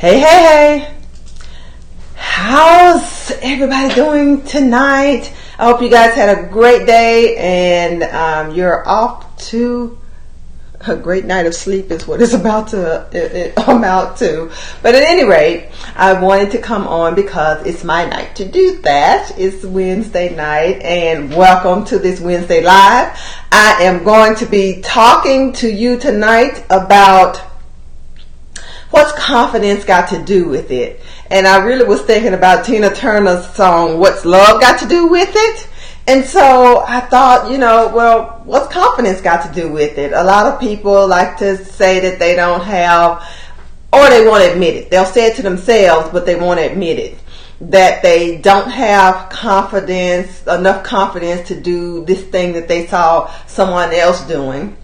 Hey, hey, hey. How's everybody doing tonight? I hope you guys had a great day and you're off to a great night of sleep is what it's about to amount to. But at any rate, I wanted to come on because it's my night to do that. It's Wednesday night and welcome to this Wednesday Live. I am going to be talking to you tonight about what's confidence got to do with it. And I really was thinking about Tina Turner's song, What's Love Got to Do with It? And so I thought, well, what's confidence got to do with it? A lot of people like to say that they don't have, or they won't admit it. They'll say it to themselves, but they won't admit it. That they don't have confidence, enough confidence to do this thing that they saw someone else doing.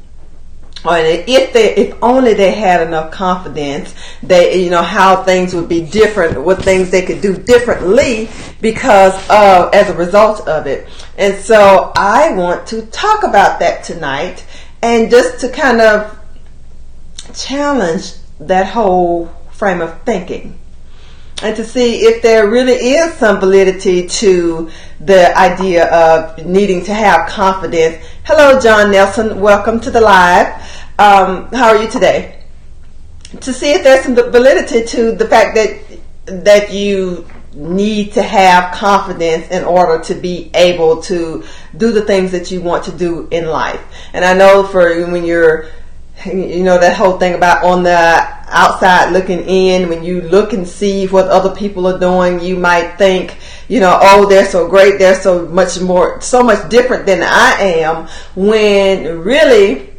Or if only they had enough confidence, how things would be different, what things they could do differently as a result of it. And so I want to talk about that tonight and just to kind of challenge that whole frame of thinking. And to see if there really is some validity to the idea of needing to have confidence. Hello, John Nelson. Welcome to the live. How are you today? To see if there's some validity to the fact that you need to have confidence in order to be able to do the things that you want to do in life. And I know for when you're that whole thing about on the outside looking in, when you look and see what other people are doing, you might think, oh, they're so great, they're so much different than I am, when really,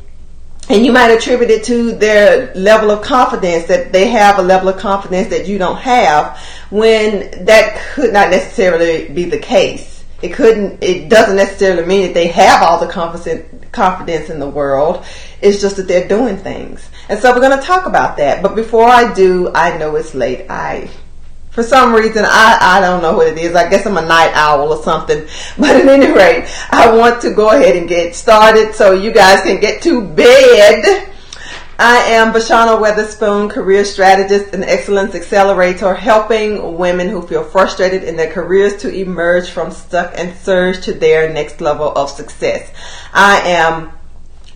and you might attribute it to their level of confidence, that they have a level of confidence that you don't have, when that could not necessarily be the case. It doesn't necessarily mean that they have all the confidence in the world. It's just that they're doing things. And so we're going to talk about that. But before I do, I know it's late. For some reason, I don't know what it is. I guess I'm a night owl or something. But at any rate, I want to go ahead and get started so you guys can get to bed. I am Bashana Weatherspoon, career strategist and excellence accelerator, helping women who feel frustrated in their careers to emerge from stuck and surge to their next level of success. I am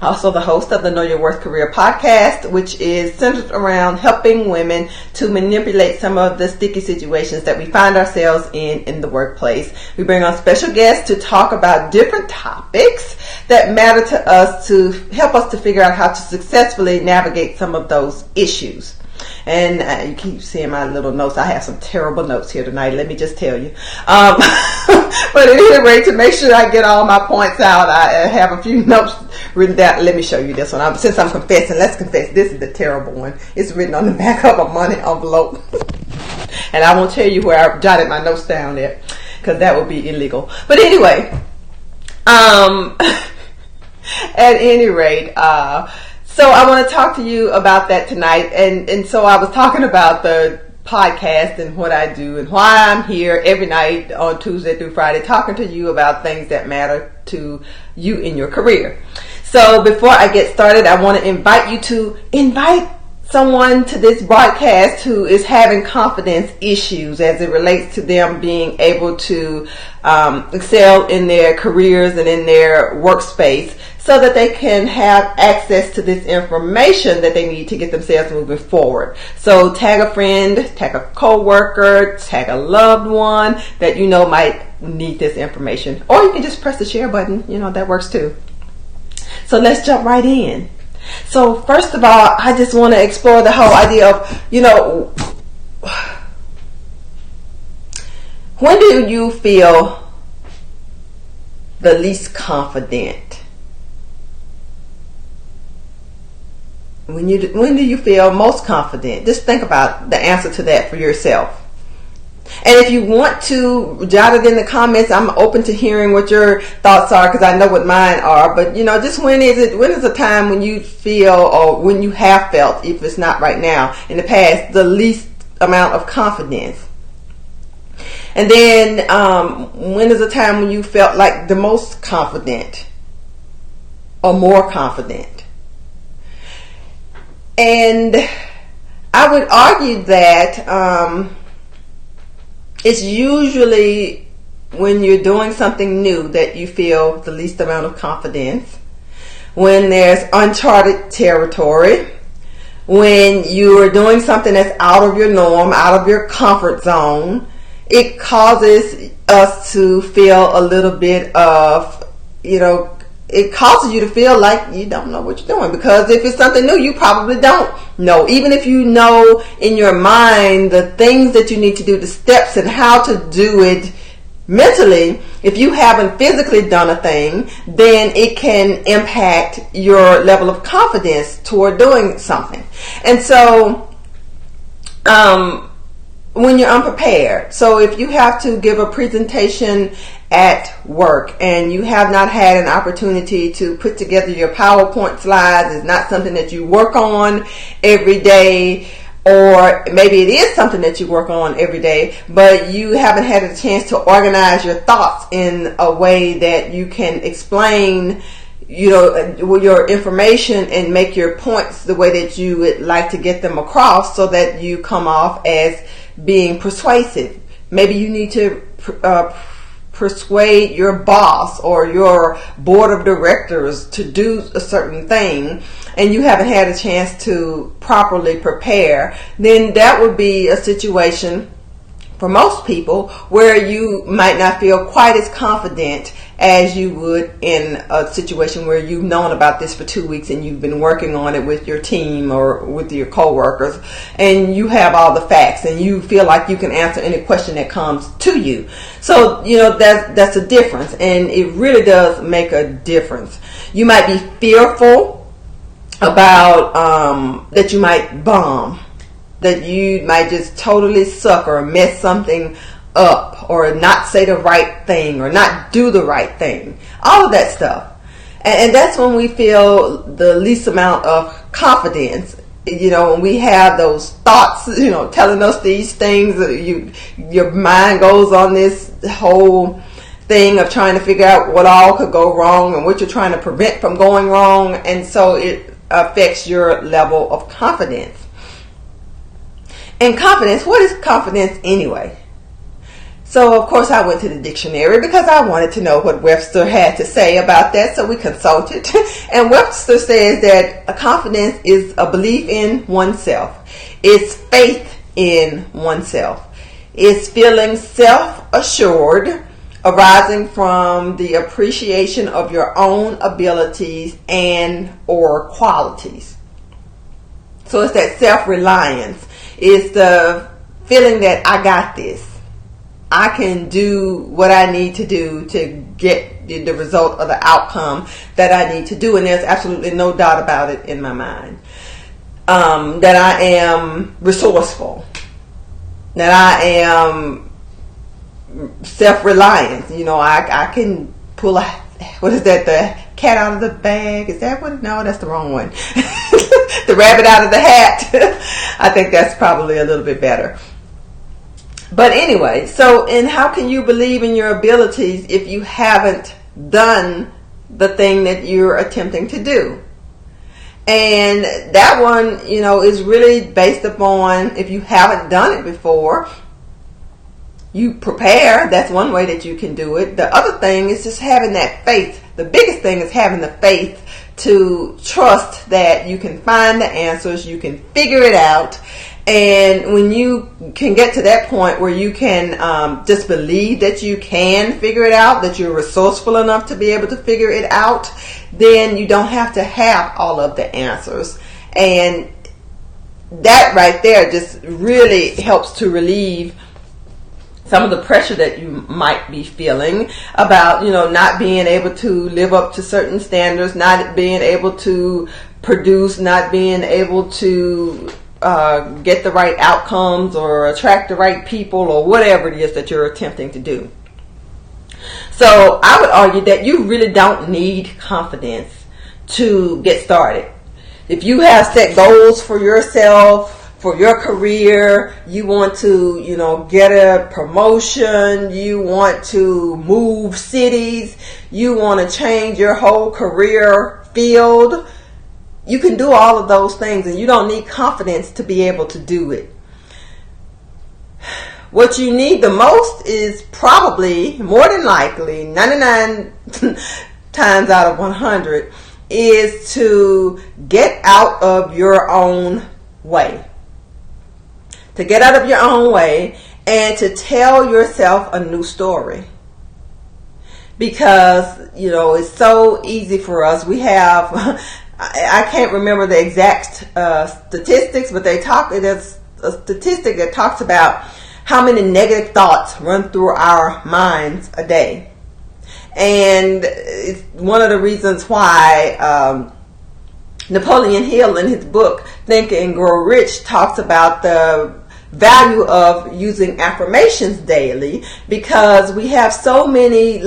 also the host of the Know Your Worth Career podcast, which is centered around helping women to manipulate some of the sticky situations that we find ourselves in the workplace. We bring on special guests to talk about different topics that matter to us to help us to figure out how to successfully navigate some of those issues. And you keep seeing my little notes. I have some terrible notes here tonight, let me just tell you. But at any rate, to make sure I get all my points out, I have a few notes written down. Let me show you this one. Since I'm confessing, let's confess. This is the terrible one. It's written on the back of a money envelope. And I won't tell you where I jotted my notes down there, because that would be illegal. But anyway, at any rate, so I want to talk to you about that tonight. And so I was talking about the podcast and what I do and why I'm here every night on Tuesday through Friday talking to you about things that matter to you in your career. So before I get started, I want to invite you to invite someone to this broadcast who is having confidence issues as it relates to them being able to excel in their careers and in their workspace, so that they can have access to this information that they need to get themselves moving forward. So tag a friend, tag a coworker, tag a loved one that you know might need this information. Or you can just press the share button, that works too. So let's jump right in. So first of all, I just want to explore the whole idea of, when do you feel the least confident? When do you feel most confident? Just think about the answer to that for yourself. And if you want to jot it in the comments, I'm open to hearing what your thoughts are, because I know what mine are. But just when is a time when you feel, or when you have felt, if it's not right now, in the past, the least amount of confidence? And then when is a time when you felt like the most confident or more confident? And I would argue that it's usually when you're doing something new that you feel the least amount of confidence, when there's uncharted territory, when you are doing something that's out of your norm, out of your comfort zone. It causes us to feel a little bit of, it causes you to feel like you don't know what you're doing, because if it's something new, you probably don't know. Even if you know in your mind the things that you need to do, the steps and how to do it mentally, if you haven't physically done a thing, then it can impact your level of confidence toward doing something. And so, when you're unprepared, so if you have to give a presentation at work and you have not had an opportunity to put together your PowerPoint slides, it's not something that you work on every day, or maybe it is something that you work on every day, but you haven't had a chance to organize your thoughts in a way that you can explain, your information and make your points the way that you would like to get them across, so that you come off as being persuasive. Maybe you need to persuade your boss or your board of directors to do a certain thing, and you haven't had a chance to properly prepare. Then that would be a situation for most people where you might not feel quite as confident as you would in a situation where you've known about this for 2 weeks and you've been working on it with your team or with your coworkers, and you have all the facts and you feel like you can answer any question that comes to you. So, that's a difference, and it really does make a difference. You might be fearful about that you might bomb, that you might just totally suck or mess something up, or not say the right thing, or not do the right thing. All of that stuff. And that's when we feel the least amount of confidence. When we have those thoughts, telling us these things, your mind goes on this whole thing of trying to figure out what all could go wrong and what you're trying to prevent from going wrong. And so it affects your level of confidence. And confidence, what is confidence anyway? So, of course, I went to the dictionary because I wanted to know what Webster had to say about that. So we consulted. And Webster says that a confidence is a belief in oneself. It's faith in oneself. It's feeling self-assured, arising from the appreciation of your own abilities and or qualities. So it's that self-reliance. It's the feeling that I got this. I can do what I need to do to get the result or the outcome that I need to do. And there's absolutely no doubt about it in my mind. That I am resourceful. That I am self-reliant. I can pull the cat out of the bag. Is that what? No, that's the wrong one. The rabbit out of the hat. I think that's probably a little bit better. But anyway, and how can you believe in your abilities if you haven't done the thing that you're attempting to do? And that one, is really based upon, if you haven't done it before, you prepare. That's one way that you can do it. The other thing is just having that faith. The biggest thing is having the faith to trust that you can find the answers, you can figure it out. And when you can get to that point where you can just believe that you can figure it out, that you're resourceful enough to be able to figure it out, then you don't have to have all of the answers. And that right there just really helps to relieve some of the pressure that you might be feeling about, not being able to live up to certain standards, not being able to produce, not being able to get the right outcomes or attract the right people or whatever it is that you're attempting to do. So I would argue that you really don't need confidence to get started. If you have set goals for yourself, for your career, you want to, get a promotion, you want to move cities, you want to change your whole career field, you can do all of those things, and you don't need confidence to be able to do it. What you need the most is probably, more than likely, 99 times out of 100, is to get out of your own way. To get out of your own way and to tell yourself a new story. Because, it's so easy for us. We have, I can't remember the exact statistics, but there's a statistic that talks about how many negative thoughts run through our minds a day. And it's one of the reasons why Napoleon Hill, in his book Think and Grow Rich, talks about the value of using affirmations daily, because we have so many,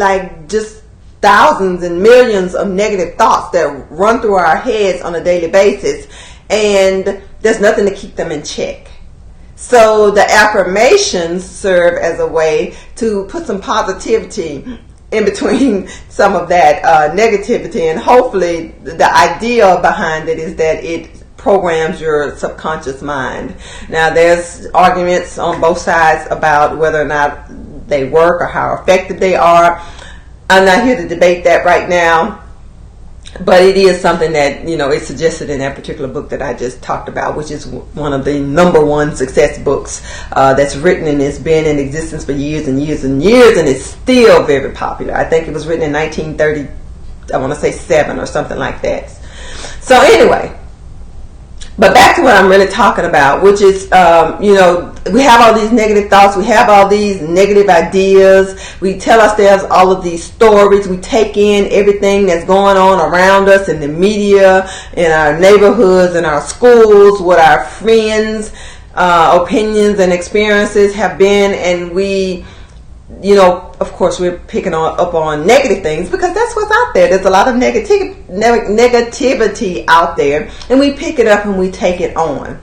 just thousands and millions of negative thoughts that run through our heads on a daily basis, and there's nothing to keep them in check. So the affirmations serve as a way to put some positivity in between some of that negativity, and hopefully the idea behind it is that it programs your subconscious mind. Now, there's arguments on both sides about whether or not they work or how effective they are. I'm not here to debate that right now, but it is something that, is suggested in that particular book that I just talked about, which is one of the #1 success books that's written, and it's been in existence for years and years and years, and it's still very popular. I think it was written in 1930, I want to say 7 or something like that. So anyway, but back to what I'm really talking about, which is, we have all these negative thoughts. We have all these negative ideas. We tell ourselves all of these stories. We take in everything that's going on around us in the media, in our neighborhoods, in our schools, what our friends' opinions and experiences have been. And we, of course, we're picking up on negative things because that's what's out there. There's a lot of negativity out there, and we pick it up and we take it on.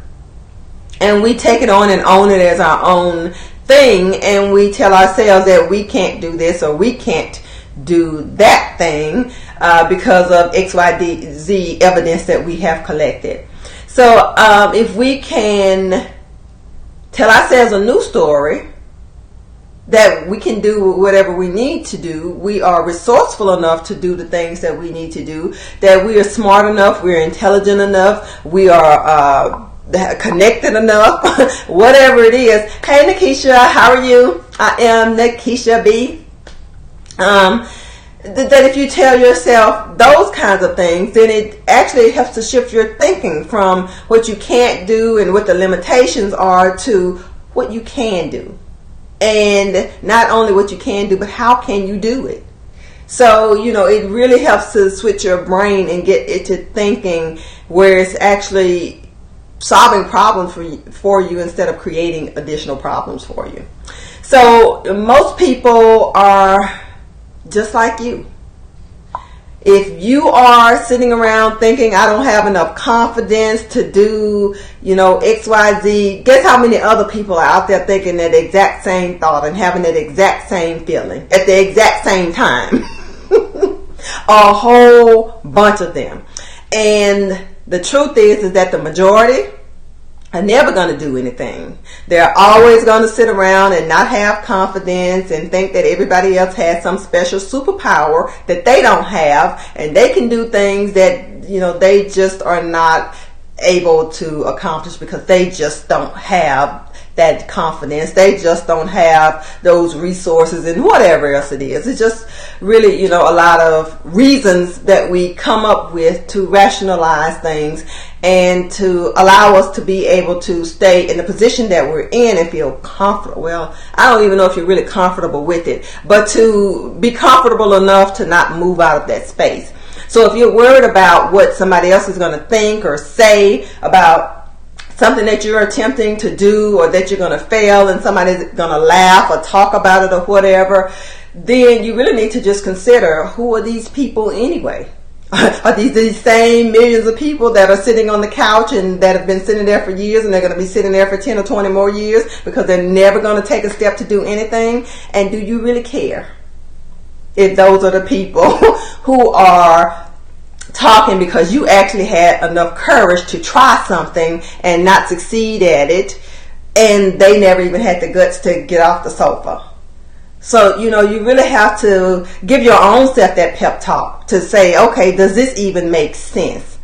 And we take it on and own it as our own thing, and we tell ourselves that we can't do this or we can't do that thing because of XYZ evidence that we have collected. So if we can tell ourselves a new story, that we can do whatever we need to do, we are resourceful enough to do the things that we need to do, that we are smart enough, we're intelligent enough, we are connected enough, whatever it is. Hey Nikisha, how are you? I am Nikisha B. That if you tell yourself those kinds of things, then it actually helps to shift your thinking from what you can't do and what the limitations are to what you can do. And not only what you can do, but how can you do it? So, it really helps to switch your brain and get it to thinking where it's actually solving problems for you instead of creating additional problems for you. So most people are just like you. If you are sitting around thinking, I don't have enough confidence to do, XYZ, guess how many other people are out there thinking that exact same thought and having that exact same feeling at the exact same time? A whole bunch of them. And the truth is that the majority are never going to do anything. They're always going to sit around and not have confidence and think that everybody else has some special superpower that they don't have, and they can do things that, they just are not able to accomplish because they just don't have that confidence. They just don't have those resources and whatever else it is. It's just really, a lot of reasons that we come up with to rationalize things and to allow us to be able to stay in the position that we're in and feel comfortable. Well, I don't even know if you're really comfortable with it, but to be comfortable enough to not move out of that space. So if you're worried about what somebody else is going to think or say about something that you're attempting to do, or that you're going to fail and somebody's going to laugh or talk about it or whatever, then you really need to just consider, who are these people anyway? Are these same millions of people that are sitting on the couch and that have been sitting there for years, and they're going to be sitting there for 10 or 20 more years because they're never going to take a step to do anything? And do you really care if those are the people who are talking because you actually had enough courage to try something and not succeed at it, and they never even had the guts to get off the sofa. So, you really have to give your own self that pep talk to say, okay, does this even make sense?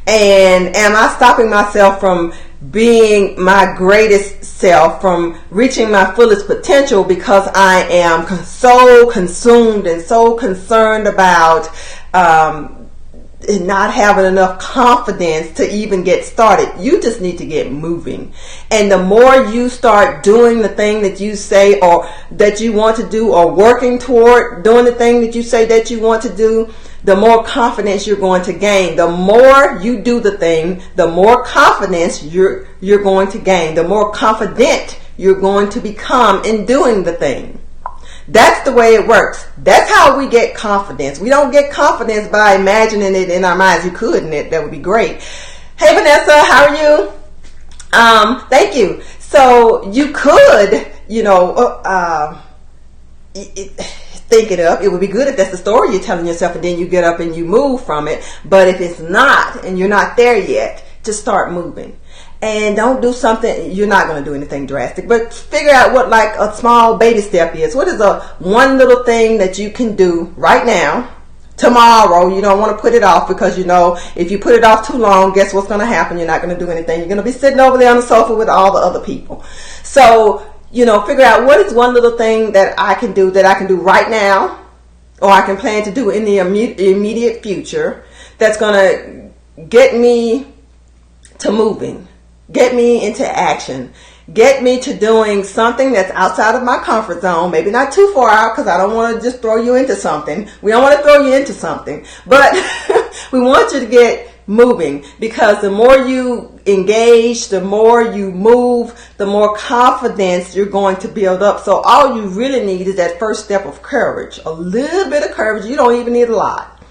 And am I stopping myself from being my greatest self, from reaching my fullest potential, because I am so consumed and so concerned about not having enough confidence to even get started? You just need to get moving. And the more you start doing the thing that you say or that you want to do, or working toward doing the thing that you say that you want to do, the more confidence you're going to gain. The more you do the thing, the more confidence you're going to gain. The more confident you're going to become in doing the thing. That's the way it works. That's how we get confidence. We don't get confidence by imagining it in our minds. You could, and that would be great. Hey Vanessa, how are you? Thank you. So you could, think it up. It would be good if that's the story you're telling yourself, and then you get up and you move from it. But if it's not, and you're not there yet, just start moving. And don't do something, you're not going to do anything drastic, but figure out what like a small baby step is. What is a one little thing that you can do right now, tomorrow? You don't want to put it off, because if you put it off too long, guess what's going to happen? You're not going to do anything. You're going to be sitting over there on the sofa with all the other people. So, figure out what is one little thing that I can do right now, or I can plan to do in the immediate future, that's going to get me to moving. Get me into action. Get me to doing something that's outside of my comfort zone. Maybe not too far out, because I don't want to just throw you into something. We don't want to throw you into something. But we want you to get moving, because the more you engage, the more you move, the more confidence you're going to build up. So all you really need is that first step of courage. A little bit of courage. You don't even need a lot.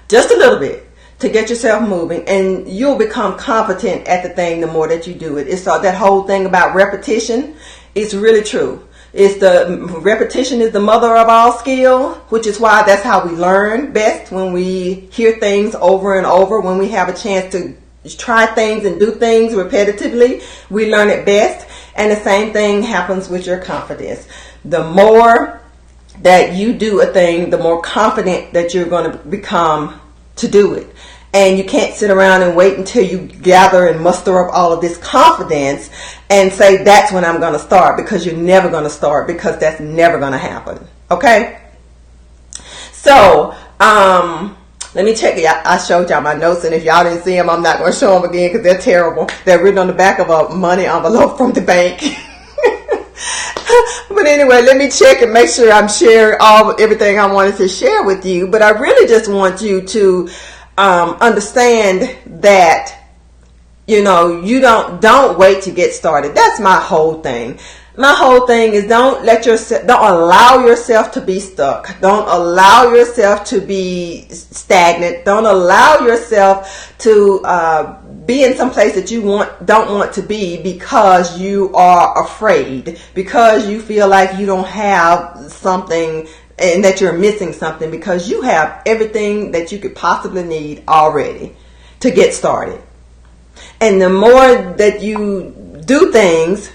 Just a little bit, to get yourself moving, and you'll become competent at the thing the more that you do it. It's that whole thing about repetition. It's really true. Repetition is the mother of all skill, which is why that's how we learn best, when we hear things over and over. When we have a chance to try things and do things repetitively, we learn it best. And the same thing happens with your confidence. The more that you do a thing, the more confident that you're going to become to do it. And you can't sit around and wait until you gather and muster up all of this confidence and say, that's when I'm going to start, because you're never going to start, because that's never going to happen. Okay? So, let me check it. I showed y'all my notes, and if y'all didn't see them, I'm not going to show them again, because they're terrible. They're written on the back of a money envelope from the bank. But anyway, let me check and make sure I'm sharing everything I wanted to share with you. But I really just want you to understand that, you don't wait to get started. That's my whole thing. My whole thing is don't allow yourself to be stuck. Don't allow yourself to be stagnant. Don't allow yourself to be in some place that you don't want to be, because you are afraid, because you feel like you don't have something and that you're missing something, because you have everything that you could possibly need already to get started. And the more that you do things,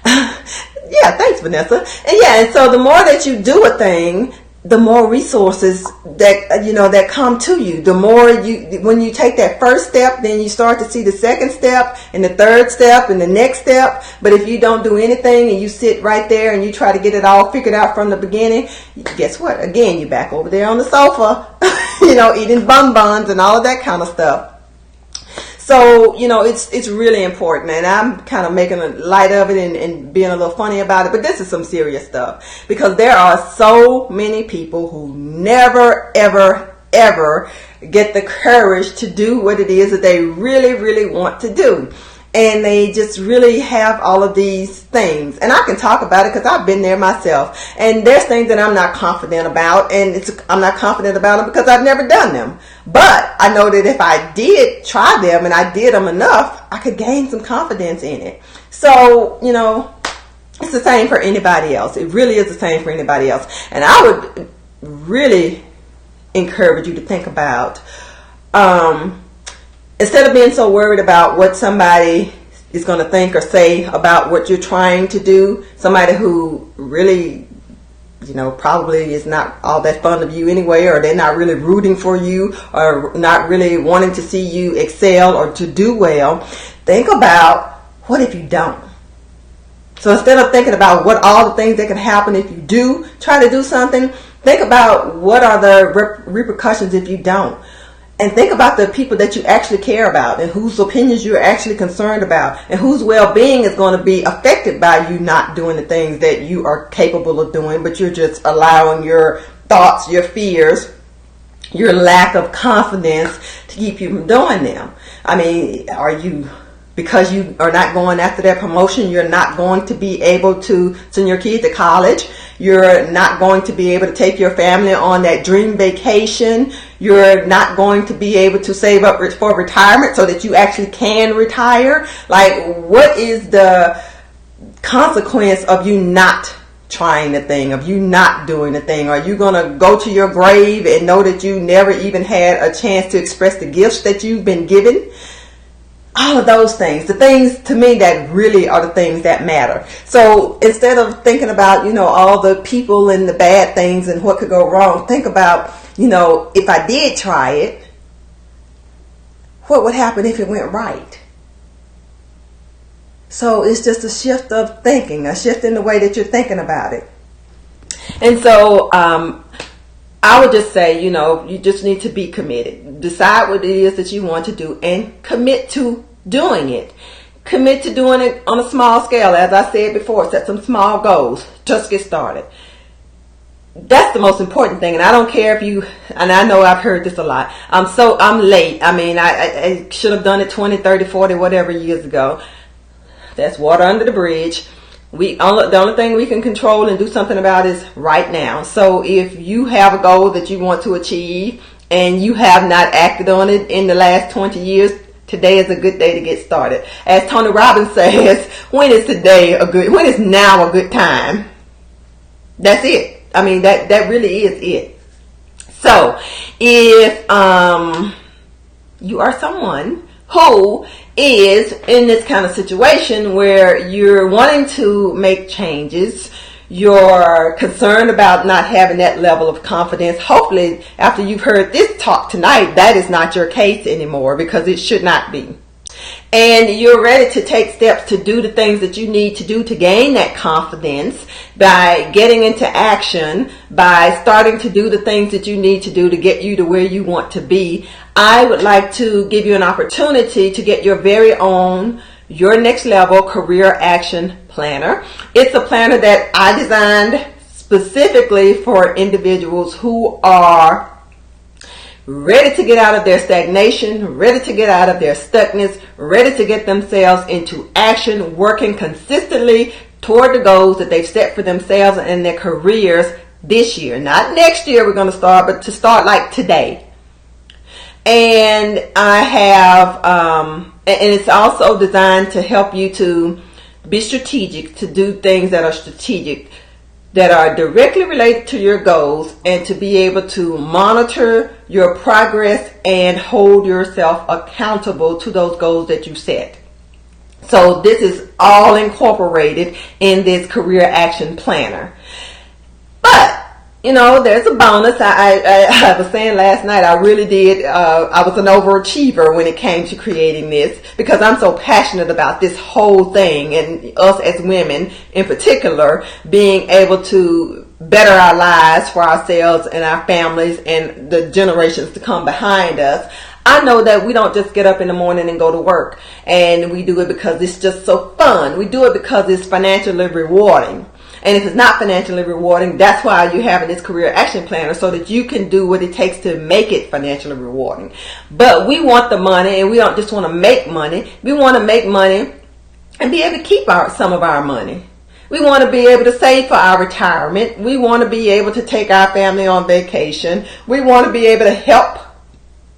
yeah, thanks Vanessa. And so the more that you do a thing, the more resources that come to you. The more when you take that first step, then you start to see the second step and the third step and the next step. But if you don't do anything and you sit right there and you try to get it all figured out from the beginning, guess what? Again, you're back over there on the sofa, eating bonbons and all of that kind of stuff. So, it's really important, and I'm kind of making a light of it and being a little funny about it, but this is some serious stuff, because there are so many people who never, ever, ever get the courage to do what it is that they really, really want to do. And they just really have all of these things. And I can talk about it because I've been there myself. And there's things that I'm not confident about. And I'm not confident about them because I've never done them. But I know that if I did try them and I did them enough, I could gain some confidence in it. So, it's the same for anybody else. It really is the same for anybody else. And I would really encourage you to think about. Instead of being so worried about what somebody is going to think or say about what you're trying to do, somebody who really, probably is not all that fond of you anyway, or they're not really rooting for you, or not really wanting to see you excel or to do well, think about, what if you don't? So instead of thinking about what all the things that can happen if you do try to do something, think about what are the repercussions if you don't. And think about the people that you actually care about and whose opinions you're actually concerned about and whose well-being is going to be affected by you not doing the things that you are capable of doing, but you're just allowing your thoughts, your fears, your lack of confidence to keep you from doing them. I mean, because you are not going after that promotion, you're not going to be able to send your kid to college. You're not going to be able to take your family on that dream vacation. You're not going to be able to save up for retirement so that you actually can retire. Like, what is the consequence of you not trying the thing, of you not doing the thing? Are you going to go to your grave and know that you never even had a chance to express the gifts that you've been given? All of those things, the things to me that really are the things that matter. So instead of thinking about, all the people and the bad things and what could go wrong, think about, if I did try it, what would happen if it went right? So it's just a shift of thinking, a shift in the way that you're thinking about it. And so, I would just say, you just need to be committed. Decide what it is that you want to do and commit to doing it. Commit to doing it on a small scale. As I said before, set some small goals. Just get started. That's the most important thing. And I don't care if and I know I've heard this a lot. I'm late. I mean, I should have done it 20, 30, 40, whatever years ago. That's water under the bridge. The only thing we can control and do something about is right now. So if you have a goal that you want to achieve and you have not acted on it in the last 20 years, today is a good day to get started. As Tony Robbins says, when is now a good time? That's it. I mean, that really is it. So if you are someone who is in this kind of situation where you're wanting to make changes, you're concerned about not having that level of confidence, hopefully after you've heard this talk tonight, that is not your case anymore, because it should not be. And you're ready to take steps to do the things that you need to do to gain that confidence by getting into action, by starting to do the things that you need to do to get you to where you want to be. I would like to give you an opportunity to get your very own, your next level career action planner. It's a planner that I designed specifically for individuals who are ready to get out of their stagnation, ready to get out of their stuckness, ready to get themselves into action, working consistently toward the goals that they've set for themselves and their careers this year. Not next year we're going to start, but to start like today. And I have, and it's also designed to help you to be strategic, to do things that are strategic, that are directly related to your goals, and to be able to monitor your progress and hold yourself accountable to those goals that you set. So this is all incorporated in this career action planner. But there's a bonus. I was saying last night, I really did. I was an overachiever when it came to creating this, because I'm so passionate about this whole thing, and us as women in particular being able to better our lives for ourselves and our families and the generations to come behind us. I know that we don't just get up in the morning and go to work, and we do it because it's just so fun. We do it because it's financially rewarding. And if it's not financially rewarding, that's why you're having this career action planner, so that you can do what it takes to make it financially rewarding. But we want the money, and we don't just want to make money. We want to make money and be able to keep some of our money. We want to be able to save for our retirement. We want to be able to take our family on vacation. We want to be able to help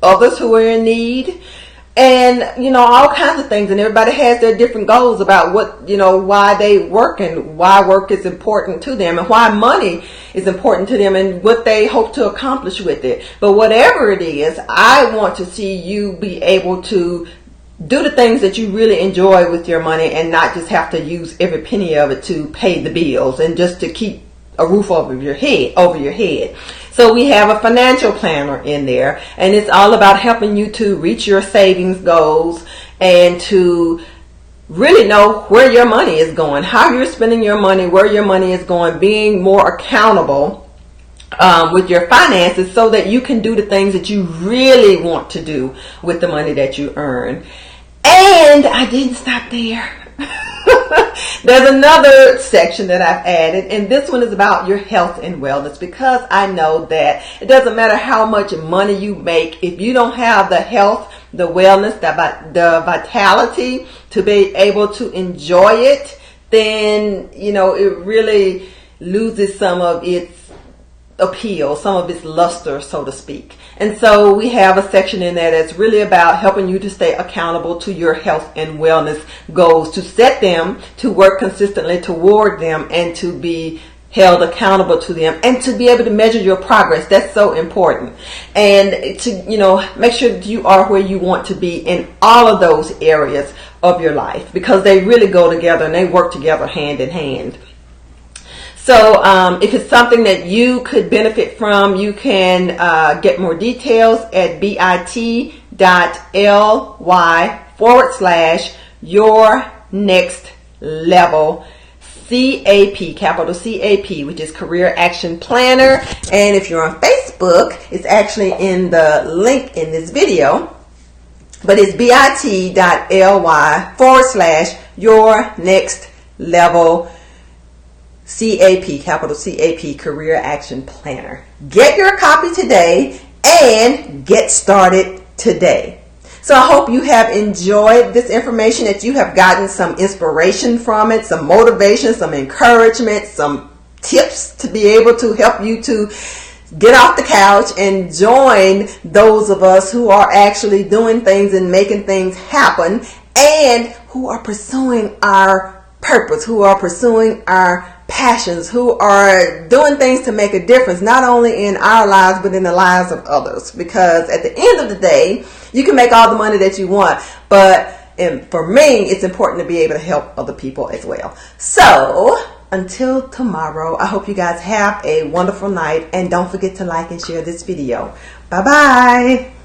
others who are in need. and all kinds of things, and everybody has their different goals about what why they work and why work is important to them and why money is important to them and what they hope to accomplish with it. But whatever it is, I want to see you be able to do the things that you really enjoy with your money and not just have to use every penny of it to pay the bills and just to keep a roof over your head. So we have a financial planner in there, and it's all about helping you to reach your savings goals and to really know where your money is going, how you're spending your money, where your money is going, being more accountable with your finances so that you can do the things that you really want to do with the money that you earn. And I didn't stop there. There's another section that I've added, and this one is about your health and wellness, because I know that it doesn't matter how much money you make, if you don't have the health, the wellness, the vitality to be able to enjoy it, then it really loses some of its appeal, some of its luster, so to speak. And so we have a section in there that's really about helping you to stay accountable to your health and wellness goals, to set them, to work consistently toward them, and to be held accountable to them, and to be able to measure your progress. That's so important. And to make sure that you are where you want to be in all of those areas of your life, because they really go together and they work together hand in hand. So if it's something that you could benefit from, you can get more details at bit.ly/your next level CAP, capital CAP, which is Career Action Planner. And if you're on Facebook, it's actually in the link in this video. But it's bit.ly/your next level CAP, capital CAP, Career Action Planner. Get your copy today and get started today. So I hope you have enjoyed this information, that you have gotten some inspiration from it, some motivation, some encouragement, some tips to be able to help you to get off the couch and join those of us who are actually doing things and making things happen, and who are pursuing our purpose, who are pursuing our passions, who are doing things to make a difference, not only in our lives, but in the lives of others. Because at the end of the day, you can make all the money that you want, but for me, it's important to be able to help other people as well. So until tomorrow, I hope you guys have a wonderful night, and don't forget to like and share this video. Bye-bye.